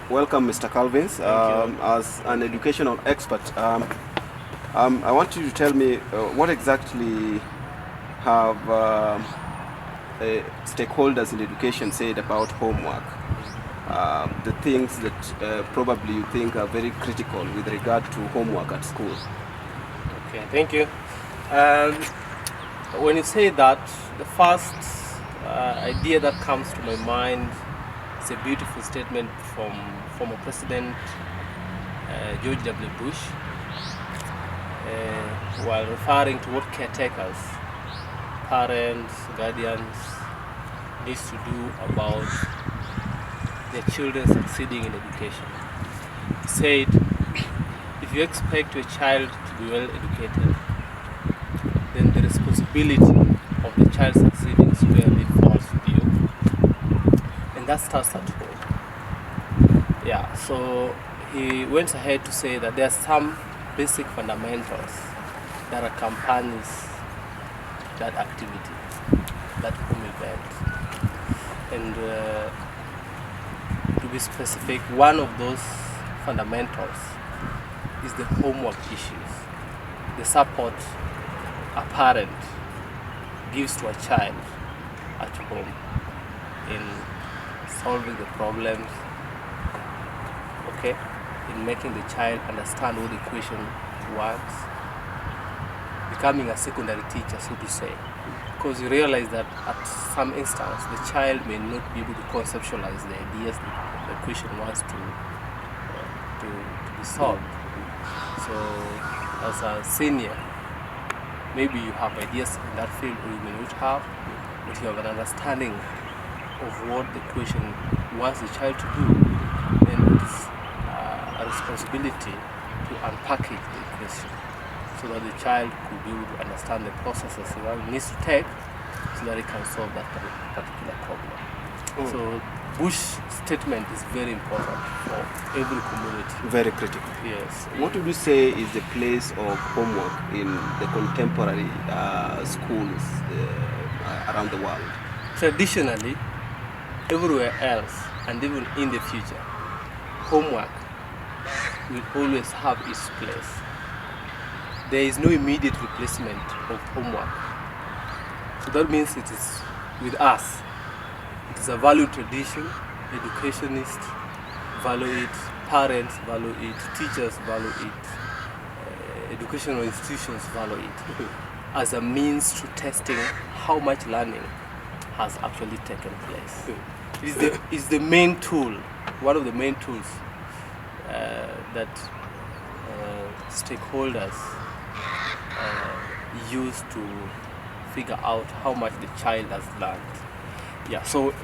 Welcome, Mr. Calvince. As an educational expert, I want you to tell me what exactly have stakeholders in education said about homework, the things that probably you think are very critical with regard to homework at school. Okay, thank you. When you say that, the first idea that comes to my mind is a beautiful statement from former President George W. Bush while referring to what caretakers, parents, guardians needs to do about their children succeeding in education. He said, if you expect your child to be well educated, then the responsibility of the child succeeding squarely falls with you. And that starts at home. Yeah, so he went ahead to say that there are some basic fundamentals that accompanies that activity, that home event. And to be specific, one of those fundamentals is the homework issues, the support a parent gives to a child at home in solving the problems, okay, in making the child understand what the equation works, becoming a secondary teacher, so to say, because you realize that at some instance the child may not be able to conceptualize the ideas that the equation wants to be solved. So as a senior, maybe you have ideas in that field or you may not have, but you have an understanding of what the equation wants the child to do, then it's a responsibility to unpackage the equation so that the child could be able to understand the processes that it needs to take so that it can solve that particular problem. So Bush's statement is very important for every community. Very critical. Yes. What would you say is the place of homework in the contemporary schools around the world? Traditionally, everywhere else and even in the future, homework will always have its place. There is no immediate replacement of homework. So that means it is with us. It is a valued tradition. Educationists value it, parents value it, teachers value it, educational institutions value it as a means to testing how much learning has actually taken place. It's the main tool, one of the main tools that stakeholders use to figure out how much the child has learned. Yeah, so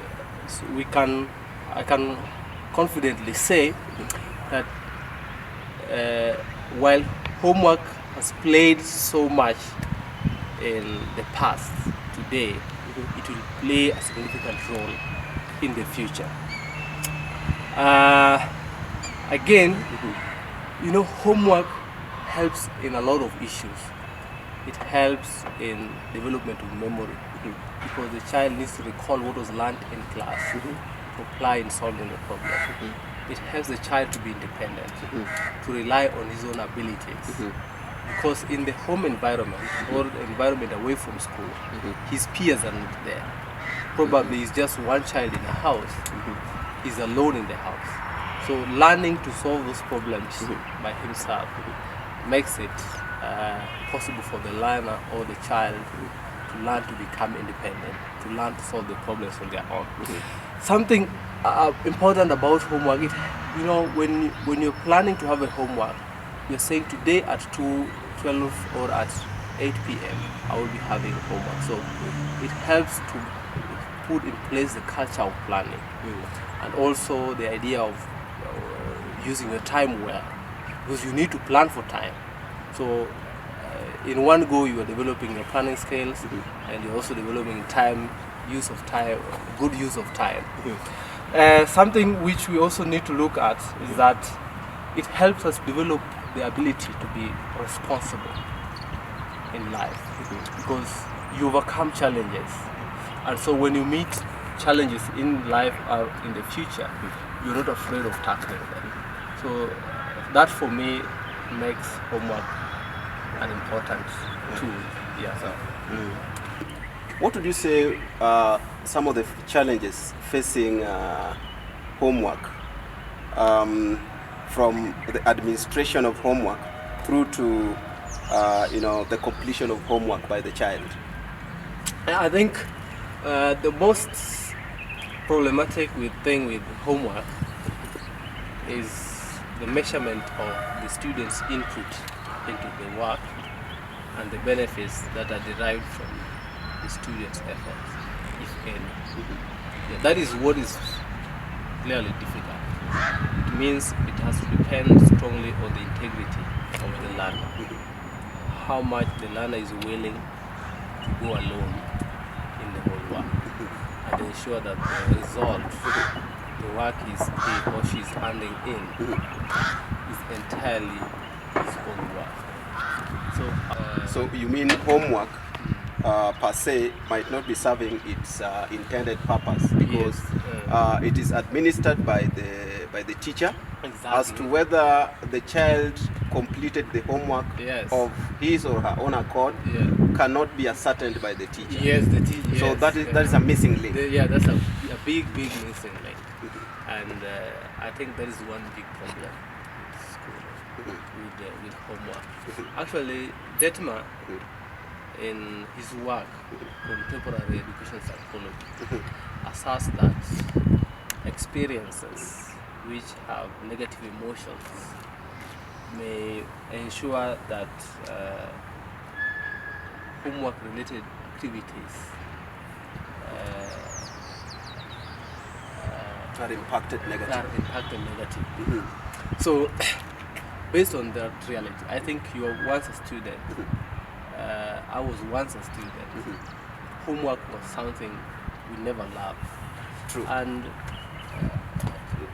I can confidently say that while homework has played so much in the past, today it will play a significant role in the future. Again, homework helps in a lot of issues. It helps in development of memory because the child needs to recall what was learned in class to apply in solving the problem. It helps the child to be independent, to rely on his own abilities. Because in the home environment or the environment away from school, his peers are not there. Probably he's just one child in a house, he's alone in the house. So learning to solve those problems by himself makes it possible for the learner or the child to learn to become independent, to learn to solve the problems on their own. Something important about homework, when you're planning to have a homework, you're saying today at 2:12 or at 8 p.m. I will be having homework. So it helps to put in place the culture of planning and also the idea of using your time well, because you need to plan for time. So in one go you are developing your planning skills and you're also developing use of time, good use of time. Something which we also need to look at is that it helps us develop the ability to be responsible in life because you overcome challenges, and so when you meet challenges in life or in the future, you're not afraid of tackling them. So that for me makes homework an important tool. Yeah. So, what would you say some of the challenges facing homework, from the administration of homework through to the completion of homework by the child? I think the most problematic thing with homework is the measurement of the student's input into the work and the benefits that are derived from the student's efforts, if any. Yeah, that is what is clearly difficult. It means it has to depend strongly on the integrity of the learner, how much the learner is willing to go alone in the whole work, and ensure that the result, the work he or she is handing in, is entirely his own work. So you mean homework per se might not be serving its intended purpose, because Yes, it is administered by the teacher. exactly. As to whether the child completed the homework Yes. of his or her own accord Yeah. cannot be ascertained by the teacher. Yes, the teacher. So that is a missing link. That's a big missing link, and I think that is one big problem in school with homework. Actually, Detmer, in his work, Contemporary Education Psychology, asserts that experiences which have negative emotions may ensure that homework-related activities Are impacted negatively. So, based on that reality, I think you were once a student. I was once a student. Homework was something we never loved. True. And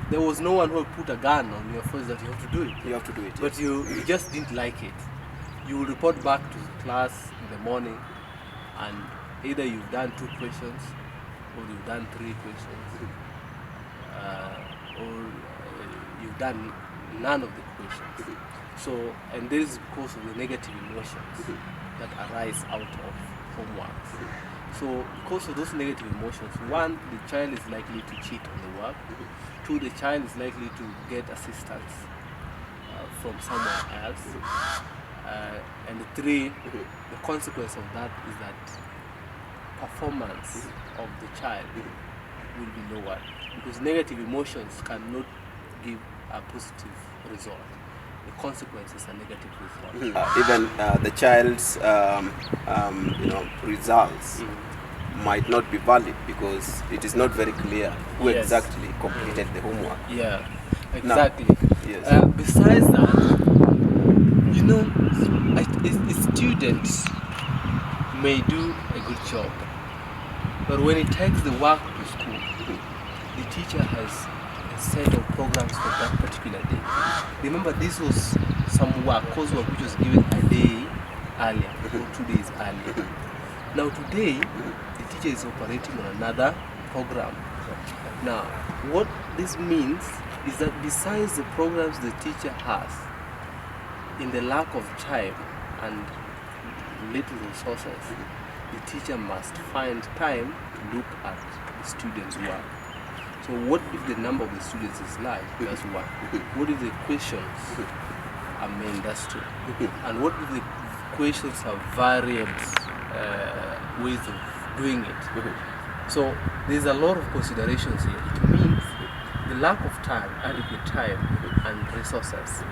there was no one who would put a gun on your face that you have to do it. You have to do it. But you just didn't like it. You will report back to class in the morning, and either you've done 2 questions, or you've done 3 questions, or you've done none of the questions. So, and this is because of the negative emotions that arise out of homework. So, because of those negative emotions, 1, the child is likely to cheat on the work. 2, the child is likely to get assistance from someone else. And 3, the consequence of that is that performance of the child will be lower, because negative emotions cannot give a positive result. The consequence is a negative result. Even the child's results might not be valid, because it is not very clear who Yes. exactly completed the homework. Yeah, exactly. Yes. Besides that, students may do a good job, but when it takes the work to school, the teacher has a set of programs for that particular day. Remember, this was some coursework which was given a day earlier, or 2 days earlier. Now today, the teacher is operating on another program. Now, what this means is that besides the programs the teacher has, in the lack of time and little resources, the teacher must find time to look at the students' work. So what if the number of the students is large? That's one. What if the questions are main? That's 2. And what if the questions have varied ways of doing it? So there's a lot of considerations here. It means the lack of time, adequate time and resources,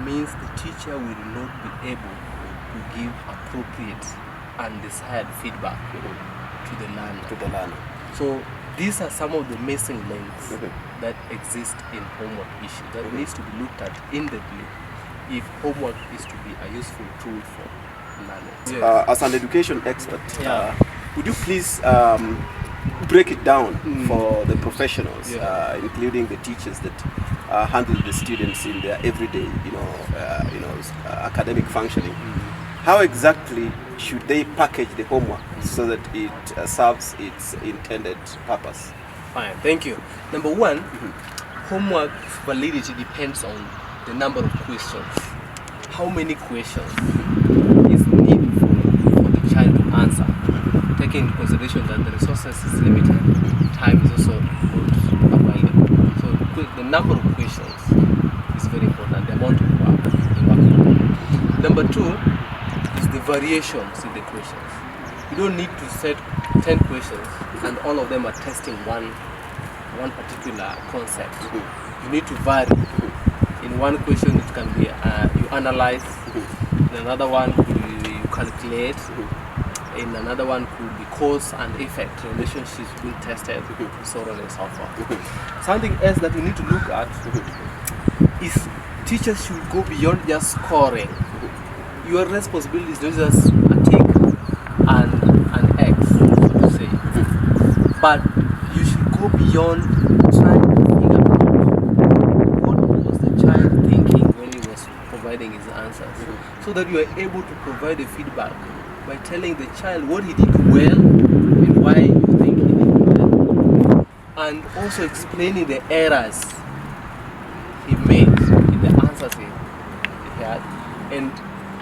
means the teacher will not be able to give appropriate and desired feedback to the learner. So these are some of the missing links that exist in homework issues that needs to be looked at in-depthly if homework is to be a useful tool for learning. As an education expert, Yeah. would you please break it down for the professionals, including the teachers that handle the students in their everyday, academic functioning? How exactly should they package the homework so that it serves its intended purpose? Fine, thank you. Number 1, homework validity depends on the number of questions. How many questions is needed for the child to answer, taking into consideration that the resources is limited, time is also not available. So the number of questions is very important, the amount of work, the workload. Number two is the variations in the questions. You don't need to set 10 questions and all of them are testing one particular concept. You need to vary. In one question it can be you analyze, in another one could be you calculate, in another one could be cause and effect, relationships being tested, so on and so forth. Something else that we need to look at is teachers should go beyond just scoring. Your responsibility is not just a tick and an X, so to say, but you should go beyond trying to figure out what was the child thinking when he was providing his answers, so that you are able to provide a feedback by telling the child what he did well and why you think he did well, and also explaining the errors he made in the answers he had, and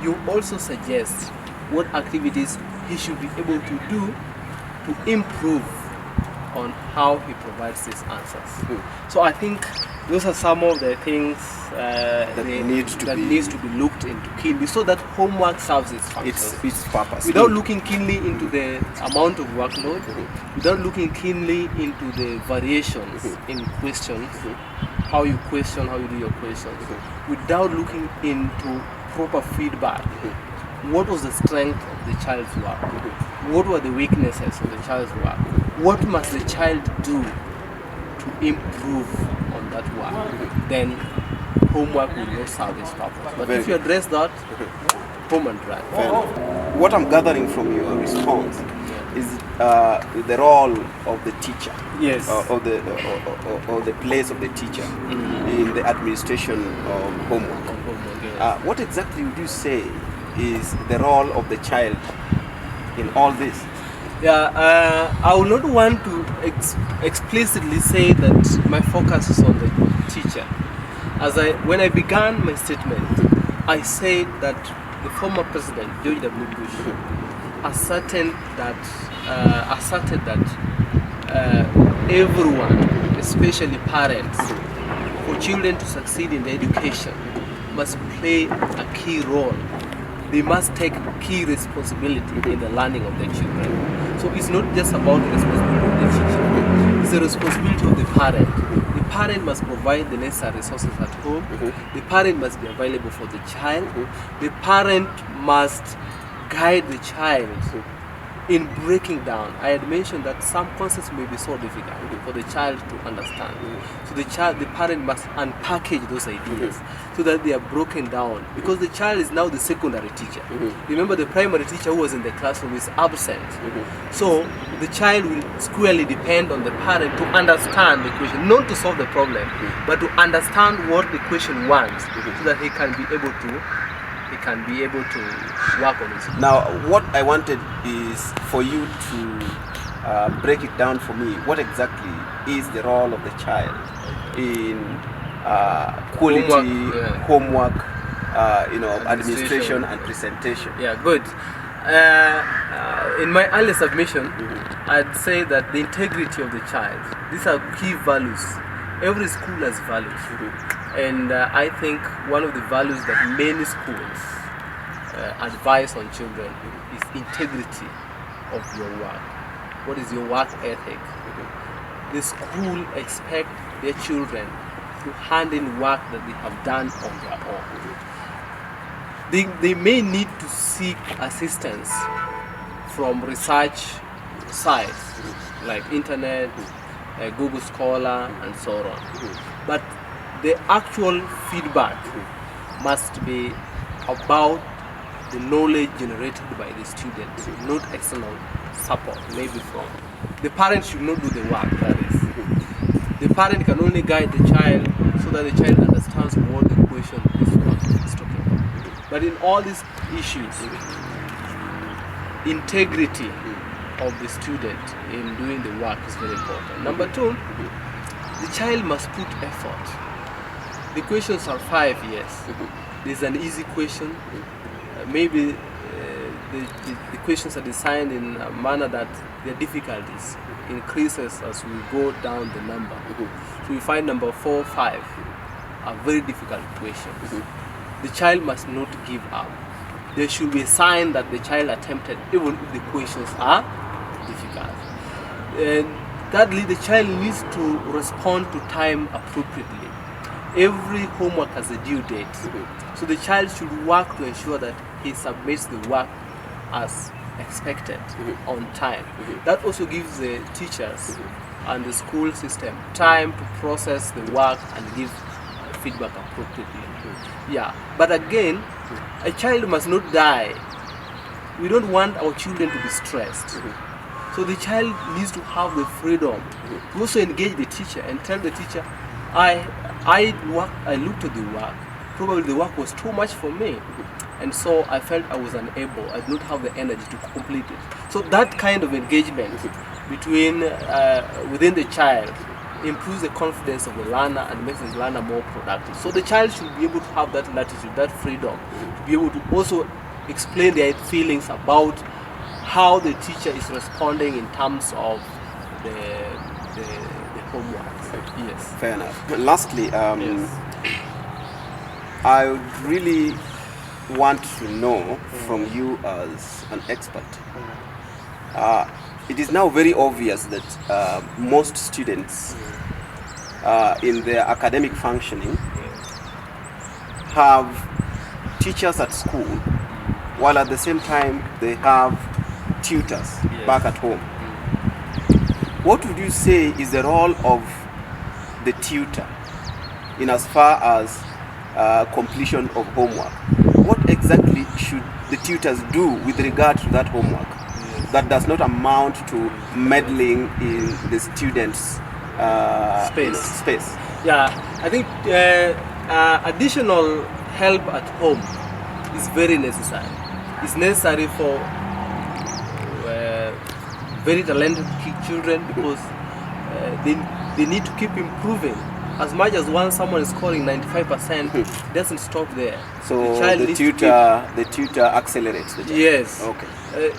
you also suggest what activities he should be able to do to improve on how he provides these answers. So I think those are some of the things that needs to be looked into keenly, so that homework serves its function, its purpose. Without looking keenly into the amount of workload, without looking keenly into the variations in questions, how you question, how you do your questions, without looking into proper feedback. What was the strength of the child's work? What were the weaknesses of the child's work? What must the child do to improve on that work? Then homework will not serve its purpose. But if you address that, home and dry. What I'm gathering from your response is the role of the teacher. Yes. Or the place of the teacher in the administration of homework. Yes. What exactly would you say is the role of the child in all this? I would not want to explicitly say that my focus is on the teacher. When I began my statement, I said that the former president, George W. Bush, asserted that everyone, especially parents, for children to succeed in their education, must play a key role. They must take key responsibility in the learning of their children. So it's not just about the responsibility of the teacher, it's the responsibility of the parent. The parent must provide the necessary resources at home. The parent must be available for the child. The parent must guide the child in breaking down. I had mentioned that some concepts may be so difficult for the child to understand. So the parent must unpackage those ideas so that they are broken down, because the child is now the secondary teacher. Remember, the primary teacher who was in the classroom is absent. So the child will squarely depend on the parent to understand the question, not to solve the problem, but to understand what the question wants, so that he can be able to work on it. Now, what I wanted is for you to break it down for me. What exactly is the role of the child in quality homework, administration and presentation? Yeah, good. In my early submission, I'd say that the integrity of the child, these are key values. Every school has values. And I think one of the values that many schools advise on children is integrity of your work. What is your work ethic? The school expects their children to hand in work that they have done on their own. They may need to seek assistance from research sites like internet, Google Scholar, and so on. But the actual feedback must be about the knowledge generated by the students, not external support, maybe from the parent. Should not do the work. That is, the parent can only guide the child so that the child understands what the question is talking about. But in all these issues, integrity of the student in doing the work is very important. Number two, the child must put effort. The questions are 5, yes. There's an easy question. Maybe the questions are designed in a manner that the difficulties increases as we go down the number. So we find number 4, 5 are very difficult questions. The child must not give up. There should be a sign that the child attempted even if the questions are difficult. And thirdly, the child needs to respond to time appropriately. Every homework has a due date. So the child should work to ensure that he submits the work as expected on time. That also gives the teachers and the school system time to process the work and give feedback appropriately. Yeah, but again, a child must not die. We don't want our children to be stressed. So the child needs to have the freedom to also engage the teacher and tell the teacher, I looked at the work. Probably the work was too much for me, and so I felt I was unable. I did not have the energy to complete it. So that kind of engagement between within the child improves the confidence of the learner and makes the learner more productive. So the child should be able to have that latitude, that freedom, to be able to also explain their feelings about how the teacher is responding in terms of the homework. Yes. Fair enough. But lastly, Yes. I would really want to know from you as an expert. It is now very obvious that most students in their academic functioning have teachers at school, while at the same time they have tutors back at home. What would you say is the role of the tutor in as far as completion of homework? What exactly should the tutors do with regard to that homework that does not amount to meddling in the students' space? Yeah, I think additional help at home is very necessary. It's necessary for very talented children because they need to keep improving. As much as once someone is scoring 95%, it doesn't stop there. So the tutor accelerates the child. Yes. Okay.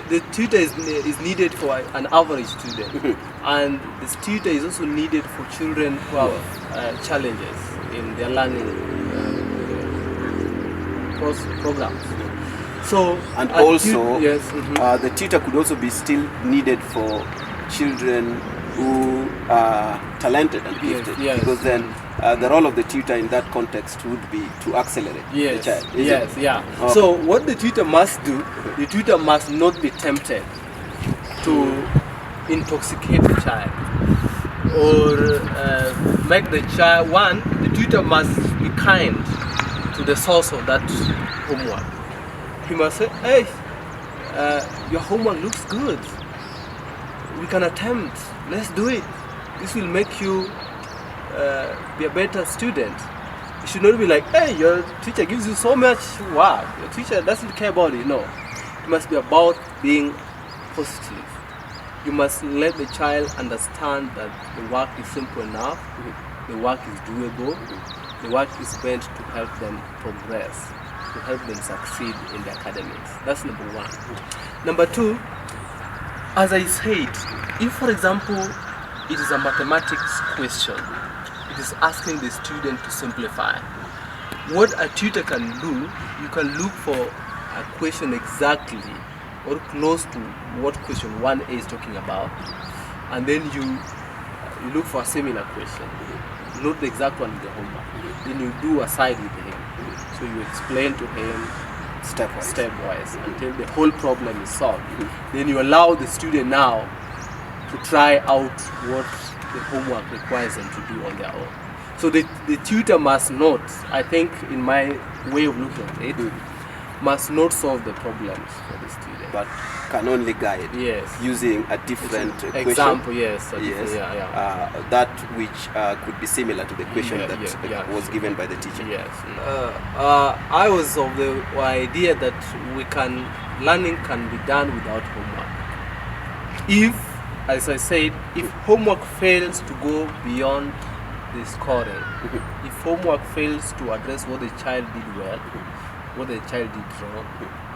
The tutor is needed for an average student, and the tutor is also needed for children who have challenges in their learning programs. So and also yes, the tutor could also be still needed for children who are talented and gifted, because then the role of the tutor in that context would be to accelerate the child. Okay. So what the tutor must do, the tutor must not be tempted to intoxicate the child or make the child. One, the tutor must be kind to the source of that homework. He must say, hey, your homework looks good. We can attempt. Let's do it. This will make you be a better student. You should not be like, hey, your teacher gives you so much work. Your teacher doesn't care about it. No. It must be about being positive. You must let the child understand that the work is simple enough, the work is doable, the work is meant to help them progress, to help them succeed in the academics. That's number one. Number two, as I said, if for example it is a mathematics question, it is asking the student to simplify. What a tutor can do, you can look for a question exactly or close to what question 1A is talking about, and then you look for a similar question, not the exact one in the homework. Then you do a side with him. So you explain to him stepwise until the whole problem is solved. Then you allow the student now to try out what the homework requires them to do on their own. So the tutor must not, I think in my way of looking at it, must not solve the problems for the student, but can only guide. Yes. Using a different example. Question. That which could be similar to the question that was given by the teacher. Yes. I was of the idea that learning can be done without homework. If, as I said, if homework fails to go beyond the scoring. If homework fails to address what the child did well, what the child did wrong,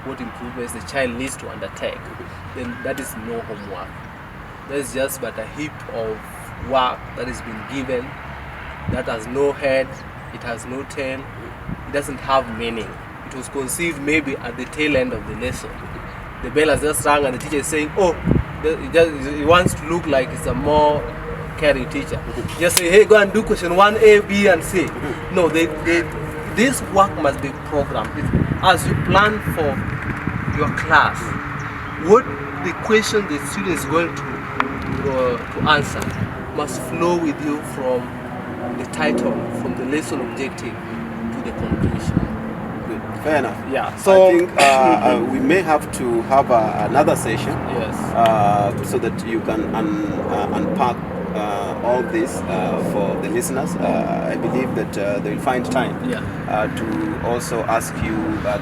what improvements the child needs to undertake, then that is no homework. That is just but a heap of work that has been given, that has no head, it has no tail, it doesn't have meaning. It was conceived maybe at the tail end of the lesson. The bell has just rung and the teacher is saying, oh, he wants to look like it's a more caring teacher. Just say, hey, go and do question 1A, B, and C. No, this work must be programmed. As you plan for your class, what the question the student is going to answer must flow with you from the title, from the lesson objective to the conclusion. Good. Fair enough. Yeah. So I think we may have to have another session. Yes. So that you can unpack all this for the listeners. I believe that they will find time to also ask you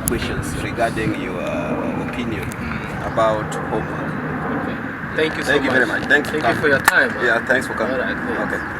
questions regarding your opinion about homework. Okay. Thank you so much. Thank you very much. Thank you for your time. Yeah, thanks for coming. All right, thanks. Okay.